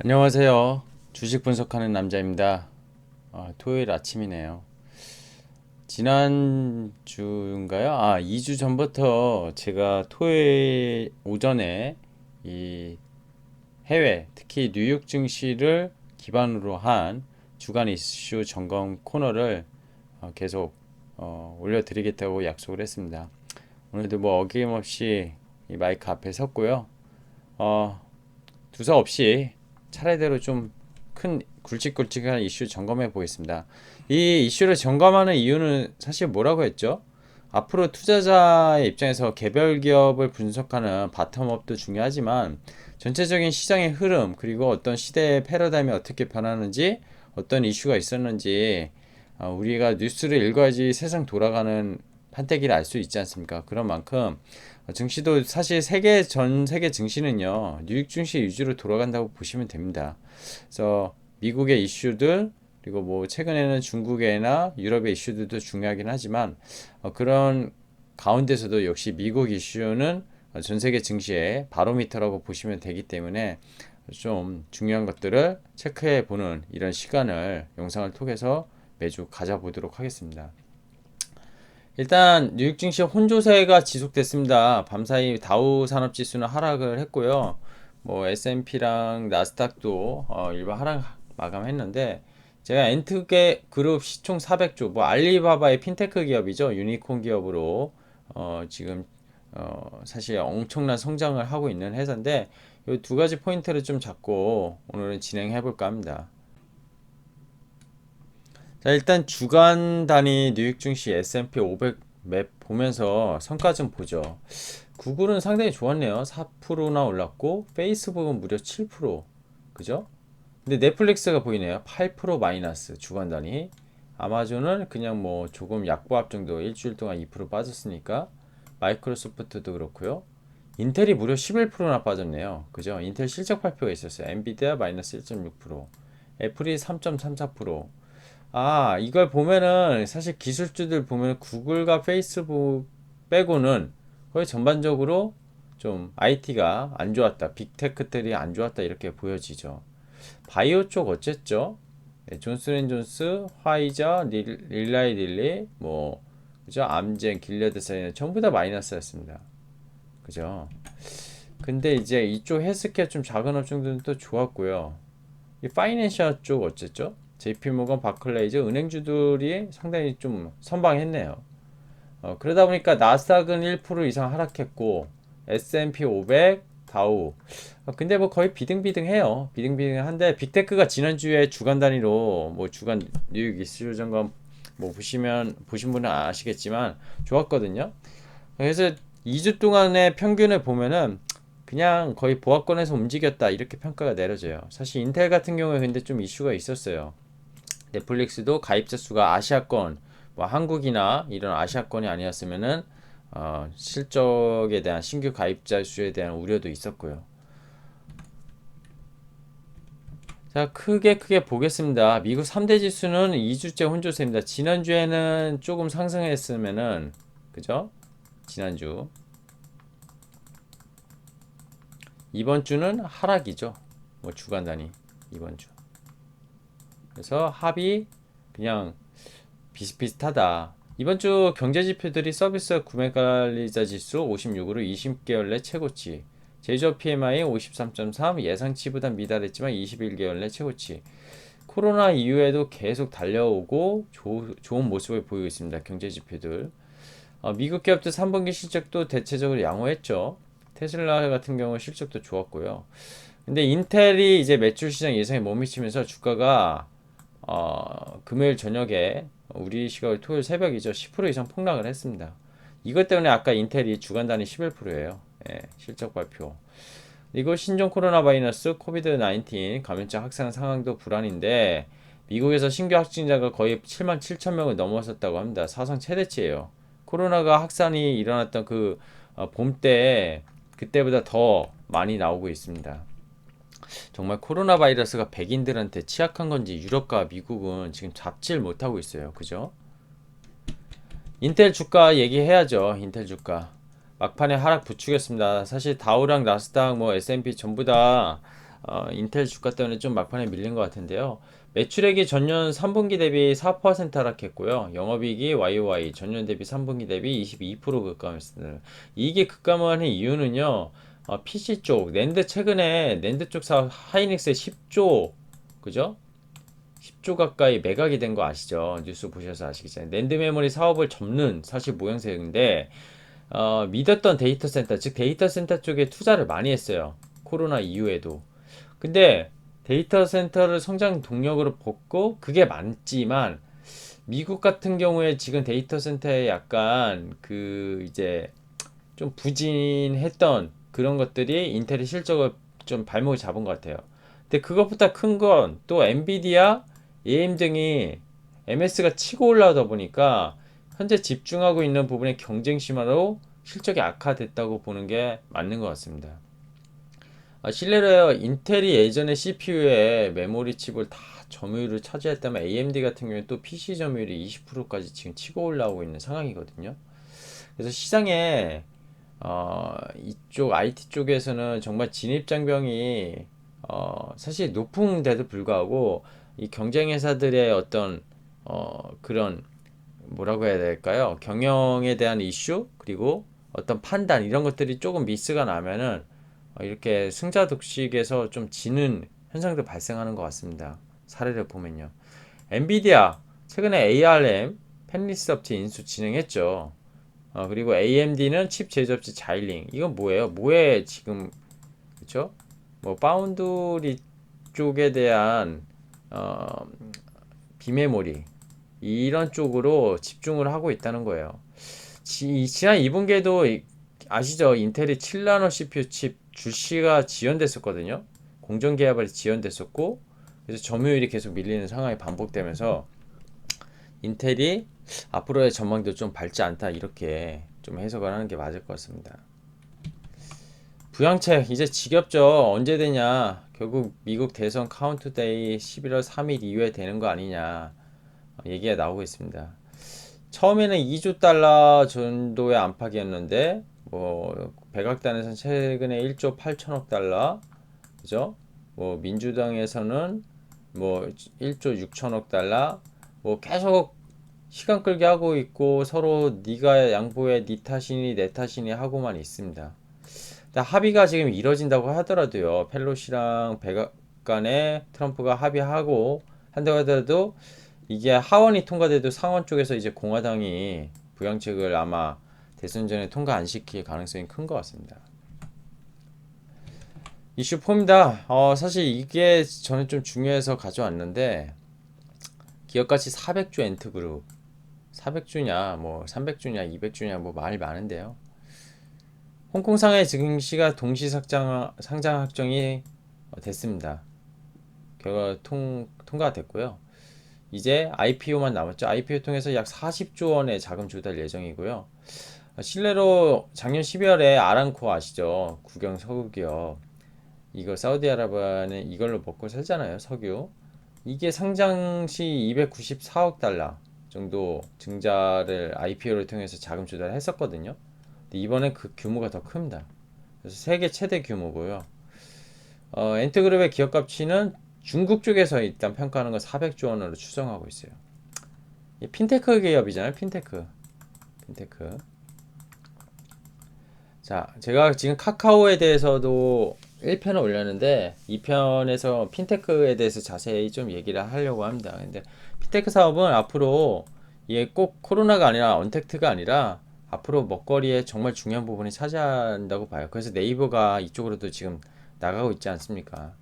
안녕하세요. 주식 분석하는 남자입니다. 토요일 아침이네요. 지난주인가요? 2주 전부터 제가 토요일 오전에 이 해외, 특히 뉴욕 증시를 기반으로 한 주간 이슈 점검 코너를 계속 올려드리겠다고 약속을 했습니다. 오늘도 뭐 어김없이 이 마이크 앞에 섰고요. 어, 두서 없이 차례대로 좀 큰 굵직굵직한 이슈 점검해 보겠습니다. 이 이슈를 점검하는 이유는 사실 뭐라고 했죠? 앞으로 투자자의 입장에서 개별 기업을 분석하는 바텀업도 중요하지만 전체적인 시장의 흐름 그리고 어떤 시대의 패러다임이 어떻게 변하는지 어떤 이슈가 있었는지 우리가 뉴스를 읽어야지 세상 돌아가는 판때기를 알 수 있지 않습니까? 그런 만큼 증시도 사실 전 세계 증시는요 뉴욕 증시 위주로 돌아간다고 보시면 됩니다. 그래서 미국의 이슈들 그리고 뭐 최근에는 중국이나 유럽의 이슈들도 중요하긴 하지만 그런 가운데서도 역시 미국 이슈는 전 세계 증시의 바로미터라고 보시면 되기 때문에 좀 중요한 것들을 체크해 보는 이런 시간을 영상을 통해서 매주 가져보도록 하겠습니다. 일단 뉴욕 증시 혼조세가 지속됐습니다. 밤사이 다우 산업지수는 하락을 했고요. 뭐 S&P랑 나스닥도 일반 하락 마감했는데 제가 엔트게 그룹 시총 400조 뭐 알리바바의 핀테크 기업이죠. 유니콘 기업으로 지금 사실 엄청난 성장을 하고 있는 회사인데 이 두 가지 포인트를 좀 잡고 오늘은 진행해 볼까 합니다. 자, 일단 주간 단위 뉴욕 증시 S&P 500 맵 보면서 성과 좀 보죠. 구글은 상당히 좋았네요. 4%나 올랐고 페이스북은 무려 7%. 그죠? 근데 넷플릭스가 보이네요. 8% 마이너스 주간 단위. 아마존은 그냥 뭐 조금 약보합 정도 일주일 동안 2% 빠졌으니까 마이크로소프트도 그렇고요. 인텔이 무려 11%나 빠졌네요. 그죠? 인텔 실적 발표가 있었어요. 엔비디아 마이너스 1.6%, 애플이 3.34%. 이걸 보면은 사실 기술주들 보면 구글과 페이스북 빼고는 거의 전반적으로 좀 IT가 안 좋았다. 빅테크들이 안 좋았다. 이렇게 보여지죠. 바이오 쪽 어쨌죠? 네, 존슨앤존스, 화이자, 릴라이 릴리, 뭐 그죠? 암젠, 길레드 사이는 전부 다 마이너스였습니다. 그죠? 근데 이제 이쪽 헬스케어 좀 작은 업종들은 또 좋았고요. 이 파이낸셜 쪽 어쨌죠? JP모건, 바클레이즈 은행주들이 상당히 좀 선방했네요. 그러다 보니까 나스닥은 1% 이상 하락했고 S&P 500, 다우. 근데 뭐 거의 비등비등해요. 비등비등한데 빅테크가 지난주에 주간 단위로 뭐 주간 뉴욕 이슈 점검 뭐 보신 분은 아시겠지만 좋았거든요. 그래서 2주 동안의 평균을 보면은 그냥 거의 보합권에서 움직였다 이렇게 평가가 내려져요. 사실 인텔 같은 경우에 근데 좀 이슈가 있었어요. 넷플릭스도 가입자 수가 아시아권, 뭐 한국이나 이런 아시아권이 아니었으면은 실적에 대한 신규 가입자 수에 대한 우려도 있었고요. 자, 크게 보겠습니다. 미국 3대 지수는 2주째 혼조세입니다. 지난주에는 조금 상승했으면은, 그죠? 지난주. 이번 주는 하락이죠. 뭐 주간 단위, 이번 주. 그래서 합이 그냥 비슷비슷하다. 이번 주 경제 지표들이 서비스 구매 관리자 지수 56으로 20개월 내 최고치. 제조업 PMI 53.3 예상치보다 미달했지만 21개월 내 최고치. 코로나 이후에도 계속 달려오고 좋은 모습을 보이고 있습니다. 경제 지표들. 미국 기업들 3분기 실적도 대체적으로 양호했죠. 테슬라 같은 경우 실적도 좋았고요. 근데 인텔이 이제 매출 시장 예상에 못 미치면서 주가가 금요일 저녁에 우리 시각 토요일 새벽이죠. 10% 이상 폭락을 했습니다. 이것 때문에 아까 인텔이 주간 단위 11%예요. 예, 실적 발표. 그리고 신종 코로나 바이러스 코비드 19 감염자 확산 상황도 불안인데 미국에서 신규 확진자가 거의 7만 7천 명을 넘어섰다고 합니다. 사상 최대치예요. 코로나가 확산이 일어났던 그 봄 때 그때보다 더 많이 나오고 있습니다. 정말 코로나 바이러스가 백인들한테 취약한 건지 유럽과 미국은 지금 잡지를 못하고 있어요. 그죠? 인텔 주가 얘기해야죠. 인텔 주가. 막판에 하락 부추겼습니다. 사실 다우랑 나스닥 뭐 S&P 전부 다 인텔 주가 때문에 좀 막판에 밀린 것 같은데요. 매출액이 전년 3분기 대비 4% 하락했고요. 영업이익이 YOY 전년 대비 3분기 대비 22% 급감했습니다. 이게 급감한 이유는요. PC 쪽, 낸드 최근에 낸드 쪽 사업 하이닉스에 10조, 그죠? 10조 가까이 매각이 된 거 아시죠? 뉴스 보셔서 아시겠잖아요. 낸드 메모리 사업을 접는 사실 모양새인데 믿었던 데이터 센터, 즉 데이터 센터 쪽에 투자를 많이 했어요. 코로나 이후에도. 근데 데이터 센터를 성장 동력으로 뽑고 그게 많지만 미국 같은 경우에 지금 데이터 센터에 약간 그 이제 좀 부진했던 그런 것들이 인텔의 실적을 좀 발목을 잡은 것 같아요. 근데 그것보다 큰 건 또 엔비디아, AMD 등이 MS가 치고 올라오다 보니까 현재 집중하고 있는 부분의 경쟁 심화로 실적이 악화됐다고 보는 게 맞는 것 같습니다. 실례로요, 인텔이 예전에 CPU에 메모리 칩을 다 점유율을 차지했다면 AMD 같은 경우에 또 PC 점유율이 20%까지 지금 치고 올라오고 있는 상황이거든요. 그래서 시장에 이쪽 IT 쪽에서는 정말 진입장벽이 사실 높은데도 불구하고 이 경쟁 회사들의 어떤 그런 뭐라고 해야 될까요? 경영에 대한 이슈 그리고 어떤 판단 이런 것들이 조금 미스가 나면은 이렇게 승자 독식에서 좀 지는 현상도 발생하는 것 같습니다. 사례를 보면요. 엔비디아 최근에 ARM 펜리스 업체 인수 진행했죠. 그리고 AMD는 칩 제조업체 자일링. 이건 뭐예요? 뭐에 지금 그쵸? 뭐 파운드리 쪽에 대한 어, 비메모리 이런 쪽으로 집중을 하고 있다는 거예요. 지난 2분기에도 아시죠? 인텔이 7나노 CPU 칩 출시가 지연됐었거든요. 공정 개발이 지연됐었고 그래서 점유율이 계속 밀리는 상황이 반복되면서 인텔이 앞으로의 전망도 좀 밝지 않다 이렇게 좀 해석을 하는 게 맞을 것 같습니다. 부양책 이제 지겹죠. 언제 되냐? 결국 미국 대선 카운트데이 11월 3일 이후에 되는 거 아니냐 얘기가 나오고 있습니다. 처음에는 2조 달러 정도의 안팎이었는데 뭐 백악단에서는 최근에 1조 8천억 달러, 그죠? 뭐 민주당에서는 뭐 1조 6천억 달러, 뭐 계속 시간 끌게 하고 있고 서로 네가 양보해 네 탓이니 내 탓이니 하고만 있습니다. 합의가 지금 이뤄진다고 하더라도요. 펠로시랑 백악관에 트럼프가 합의하고 한다고 하더라도 이게 하원이 통과돼도 상원 쪽에서 이제 공화당이 부양책을 아마 대선 전에 통과 안 시킬 가능성이 큰 것 같습니다. 이슈 폼입니다. 사실 이게 저는 좀 중요해서 가져왔는데 기업가치 400조 엔트그룹 400주냐 뭐 300주냐 200주냐 뭐 말 많은데요. 홍콩 상해 증시가 동시 상장 확정이 됐습니다. 결과 통과가 됐고요. 이제 IPO만 남았죠. IPO 통해서 약 40조 원의 자금 조달 예정이고요. 실례로 작년 12월에 아람코 아시죠? 국영 석유 기업. 이거 사우디아라비아는 이걸로 먹고 살잖아요. 석유. 이게 상장 시 294억 달러 정도 증자를 IPO를 통해서 자금 조달을 했었거든요. 근데 이번엔 그 규모가 더 큽니다. 그래서 세계 최대 규모고요. 엔트그룹의 기업 가치는 중국 쪽에서 일단 평가하는 건 400조 원으로 추정하고 있어요. 핀테크 기업이잖아요. 핀테크. 자, 제가 지금 카카오에 대해서도 1편을 올렸는데 2편에서 핀테크에 대해서 자세히 좀 얘기를 하려고 합니다. 근데 핀테크 사업은 앞으로 이게 꼭 코로나가 아니라 언택트가 아니라 앞으로 먹거리에 정말 중요한 부분이 차지한다고 봐요. 그래서 네이버가 이쪽으로도 지금 나가고 있지 않습니까?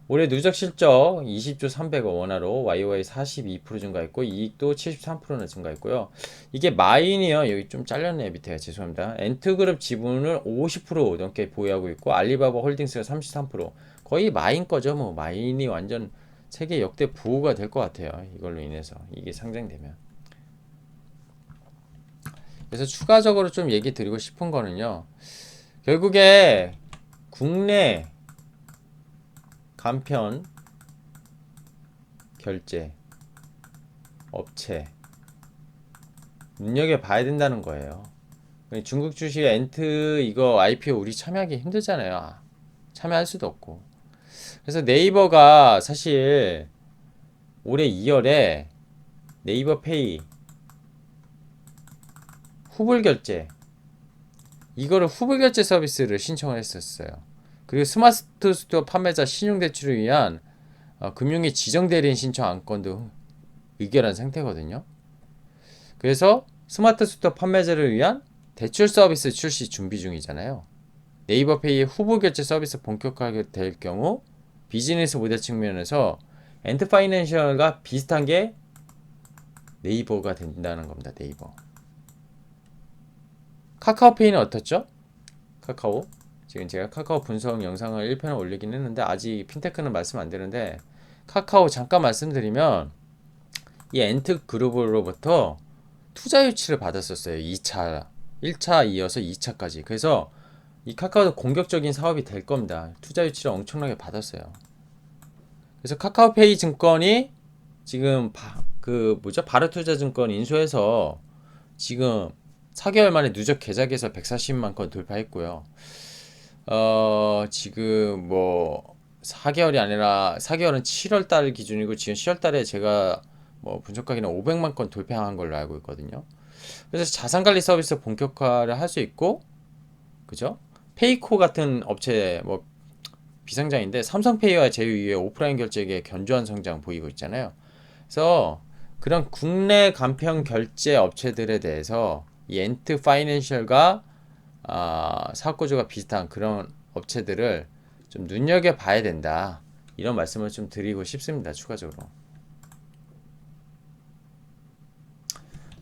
올해 누적 실적 20조 300억 원화로 YOY 42% 증가했고 이익도 73%나 증가했고요. 이게 마인이요. 여기 좀 잘렸네요. 밑에 죄송합니다. 엔트그룹 지분을 50% 넘게 보유하고 있고 알리바바 홀딩스가 33% 거의 마인 거죠. 뭐 마인이 완전 세계 역대 부호가 될 것 같아요. 이걸로 인해서 이게 상장되면. 그래서 추가적으로 좀 얘기 드리고 싶은 거는요. 결국에 국내 간편 결제 업체 눈여겨봐야 된다는 거예요. 중국 주식 엔트 이거 IPO 우리 참여하기 힘들잖아요. 참여할 수도 없고. 그래서 네이버가 사실 올해 2월에 네이버 페이 후불 결제 이거를 후불 결제 서비스를 신청을 했었어요. 그리고 스마트 스토어 판매자 신용대출을 위한 금융위 지정대리인 신청 안건도 의결한 상태거든요. 그래서 스마트 스토어 판매자를 위한 대출 서비스 출시 준비 중이잖아요. 네이버페이의 후보 결제 서비스 본격화가 될 경우 비즈니스 모델 측면에서 엔트파이낸셜과 비슷한 게 네이버가 된다는 겁니다. 네이버. 카카오페이는 어떻죠? 카카오. 지금 제가 카카오 분석 영상을 1편을 올리긴 했는데 아직 핀테크는 말씀 안 드는데 카카오 잠깐 말씀드리면 이 엔트 그룹으로부터 투자 유치를 받았었어요. 2차, 1차 이어서 2차까지. 그래서 이 카카오도 공격적인 사업이 될 겁니다. 투자 유치를 엄청나게 받았어요. 그래서 카카오페이 증권이 지금 바르투자증권 인수해서 지금 4개월 만에 누적 계좌개설 140만 건 돌파했고요. 지금 뭐 4개월이 아니라 4개월은 7월 달 기준이고 지금 10월 달에 제가 뭐 분석하기는 500만 건 돌파한 걸로 알고 있거든요. 그래서 자산 관리 서비스 본격화를 할 수 있고, 그죠? 페이코 같은 업체 뭐 비상장인데 삼성페이와 제휴 이후에 오프라인 결제에 견조한 성장 보이고 있잖아요. 그래서 그런 국내 간편 결제 업체들에 대해서 이 엔트 파이낸셜과 사업 구조가 비슷한 그런 업체들을 좀 눈여겨 봐야 된다. 이런 말씀을 좀 드리고 싶습니다. 추가적으로.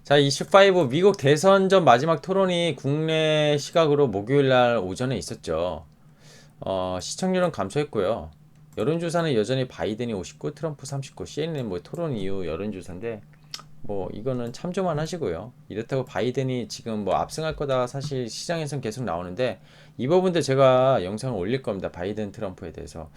자, 이슈5 미국 대선 전 마지막 토론이 국내 시각으로 목요일 날 오전에 있었죠. 시청률은 감소했고요. 여론조사는 여전히 바이든이 59, 트럼프 39, CNN 뭐 토론 이후 여론조사인데 뭐 이거는 참조만 하시고요. 이렇다고 바이든이 지금 뭐 압승할 거다 사실 시장에선 계속 나오는데 이 부분도 제가 영상을 올릴 겁니다. 바이든 트럼프에 대해서.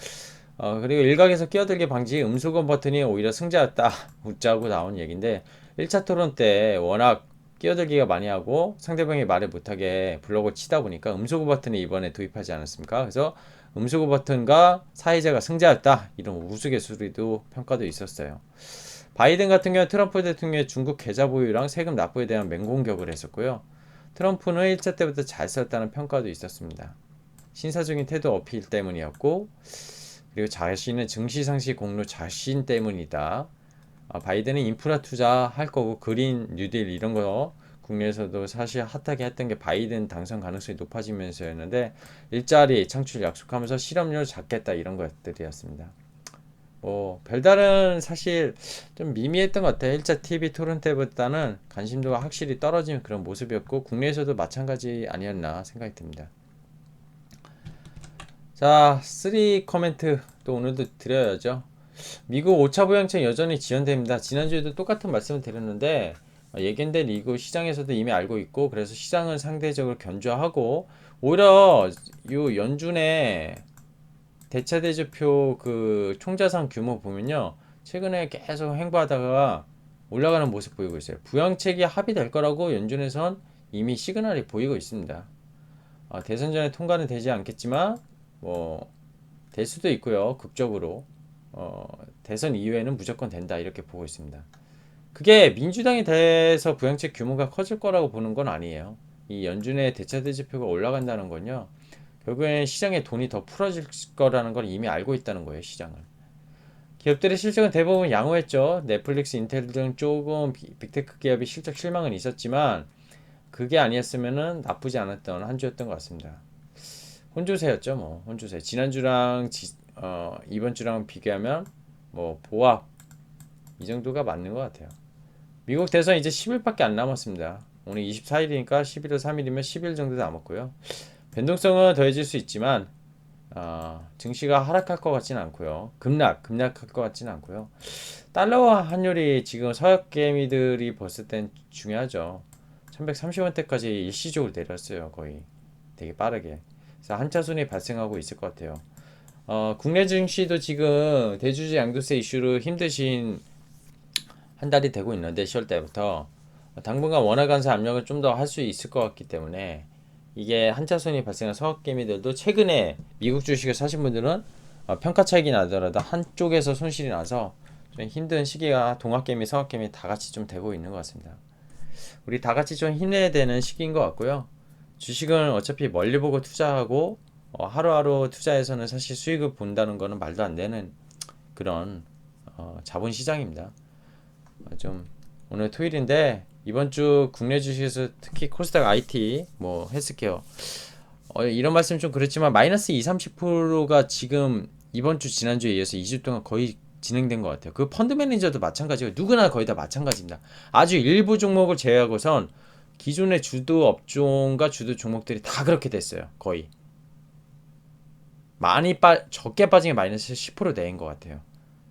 그리고 일각에서 끼어들기 방지 음소거 버튼이 오히려 승자였다. 웃자고 나온 얘기인데 1차 토론 때 워낙 끼어들기가 많이 하고 상대방이 말을 못하게 블록을 치다 보니까 음소거 버튼을 이번에 도입하지 않았습니까? 그래서 음소거 버튼과 사회자가 승자였다. 이런 우스갯소리도 평가도 있었어요. 바이든 같은 경우 트럼프 대통령의 중국 계좌 보유랑 세금 납부에 대한 맹공격을 했었고요. 트럼프는 1차 때부터 잘 썼다는 평가도 있었습니다. 신사적인 태도 어필 때문이었고 그리고 자신은 증시 상시 공로 자신 때문이다. 바이든은 인프라 투자할 거고 그린 뉴딜 이런 거 국내에서도 사실 핫하게 했던 게 바이든 당선 가능성이 높아지면서였는데 일자리 창출 약속하면서 실업률 잡겠다 이런 것들이었습니다. 뭐 별다른 사실 좀 미미했던 것 같아요. 1차 TV 토론 때보다는 관심도가 확실히 떨어진 그런 모습이었고 국내에서도 마찬가지 아니었나 생각이 듭니다. 자, 3 코멘트 또 오늘도 드려야죠. 미국 5차 부양책 여전히 지연됩니다. 지난주에도 똑같은 말씀을 드렸는데 예견된 이후 시장에서도 이미 알고 있고 그래서 시장은 상대적으로 견조하고 오히려 요 연준의 대차대조표 그 총자산 규모 보면요 최근에 계속 횡보하다가 올라가는 모습 보이고 있어요. 부양책이 합의될 거라고 연준에선 이미 시그널이 보이고 있습니다. 대선 전에 통과는 되지 않겠지만 뭐 될 수도 있고요. 극적으로 대선 이후에는 무조건 된다 이렇게 보고 있습니다. 그게 민주당이 돼서 부양책 규모가 커질 거라고 보는 건 아니에요. 이 연준의 대차대조표가 올라간다는 건요. 결국엔 시장에 돈이 더 풀어질 거라는 걸 이미 알고 있다는 거예요. 시장을. 기업들의 실적은 대부분 양호했죠. 넷플릭스, 인텔 등 조금 빅테크 기업이 실적 실망은 있었지만 그게 아니었으면은 나쁘지 않았던 한 주였던 것 같습니다. 혼조세였죠. 뭐 혼조세. 지난주랑 이번 주랑 비교하면 뭐 보합 이 정도가 맞는 것 같아요. 미국 대선 이제 10일밖에 안 남았습니다. 오늘 24일이니까 11월 3일이면 10일 정도 남았고요. 변동성은 더해질 수 있지만 증시가 하락할 것 같지는 않고요. 급락할 것 같지는 않고요. 달러와 환율이 지금 서역 개미들이 봤을 땐 중요하죠. 1130원대까지 일시적으로 내렸어요. 거의 되게 빠르게. 그래서 한차순위 발생하고 있을 것 같아요. 국내 증시도 지금 대주주 양도세 이슈로 힘드신 한 달이 되고 있는데 10월 때부터 당분간 원화 관세 압력을 좀 더 할 수 있을 것 같기 때문에 이게 한차선이 발생한 서학개미들도 최근에 미국 주식을 사신 분들은 평가 차익이 나더라도 한쪽에서 손실이 나서 좀 힘든 시기가 동학개미, 서학개미 다 같이 좀 되고 있는 것 같습니다. 우리 다 같이 좀 힘내야 되는 시기인 것 같고요. 주식은 어차피 멀리 보고 투자하고 하루하루 투자해서는 사실 수익을 본다는 거는 말도 안 되는 그런 자본 시장입니다. 좀 오늘 토요일인데 이번 주 국내 주식에서 특히 코스닥 IT, 뭐 헬스케어 이런 말씀 좀 그렇지만 마이너스 2, 30%가 지금 이번 주 지난주에 이어서 2주 동안 거의 진행된 것 같아요. 그 펀드 매니저도 마찬가지고 누구나 거의 다 마찬가지입니다. 아주 일부 종목을 제외하고선 기존의 주도 업종과 주도 종목들이 다 그렇게 됐어요. 거의 적게 빠진 게 마이너스 10% 내인 것 같아요.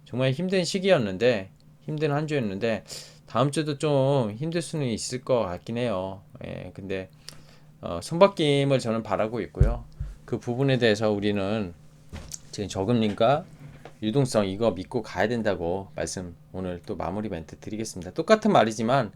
정말 힘든 시기였는데 힘든 한 주였는데 다음 주도 좀 힘들 수는 있을 것 같긴 해요. 예, 근데 손바뀜을 저는 바라고 있고요. 그 부분에 대해서 우리는 지금 저금리과 유동성 이거 믿고 가야 된다고 말씀 오늘 또 마무리 멘트 드리겠습니다. 똑같은 말이지만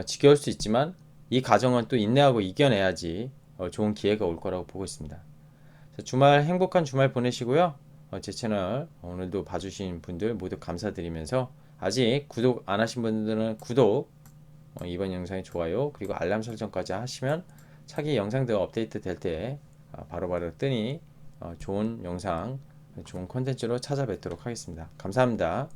지겨울 수 있지만 이 과정은 또 인내하고 이겨내야지 좋은 기회가 올 거라고 보고 있습니다. 자, 주말 행복한 주말 보내시고요. 제 채널 오늘도 봐주신 분들 모두 감사드리면서 아직 구독 안 하신 분들은 구독, 이번 영상에 좋아요 그리고 알람 설정까지 하시면 차기 영상들 업데이트 될 때 바로바로 뜨니 좋은 영상, 좋은 콘텐츠로 찾아뵙도록 하겠습니다. 감사합니다.